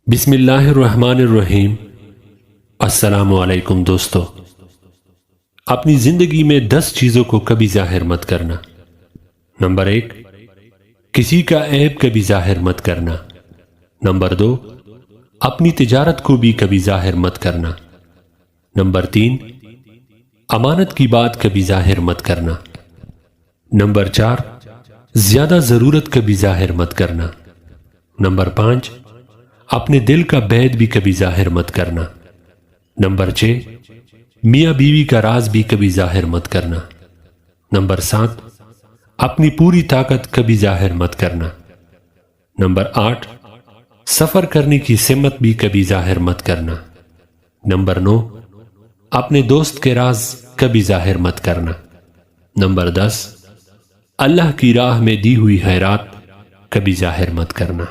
بسم اللہ الرحمن الرحیم۔ السلام علیکم دوستو۔ اپنی زندگی میں 10 چیزوں کو کبھی ظاہر مت کرنا۔ نمبر 1، کسی کا عیب کبھی ظاہر مت کرنا۔ نمبر 2، اپنی تجارت کو بھی کبھی ظاہر مت کرنا۔ نمبر 3، امانت کی بات کبھی ظاہر مت کرنا۔ نمبر 4، زیادہ ضرورت کبھی ظاہر مت کرنا۔ نمبر 5، اپنے دل کا بید بھی کبھی ظاہر مت کرنا۔ نمبر 6، میاں بیوی کا راز بھی کبھی ظاہر مت کرنا۔ نمبر 7، اپنی پوری طاقت کبھی ظاہر مت کرنا۔ نمبر 8، سفر کرنے کی سمت بھی کبھی ظاہر مت کرنا۔ نمبر 9، اپنے دوست کے راز کبھی ظاہر مت کرنا۔ نمبر 10، اللہ کی راہ میں دی ہوئی خیرات کبھی ظاہر مت کرنا۔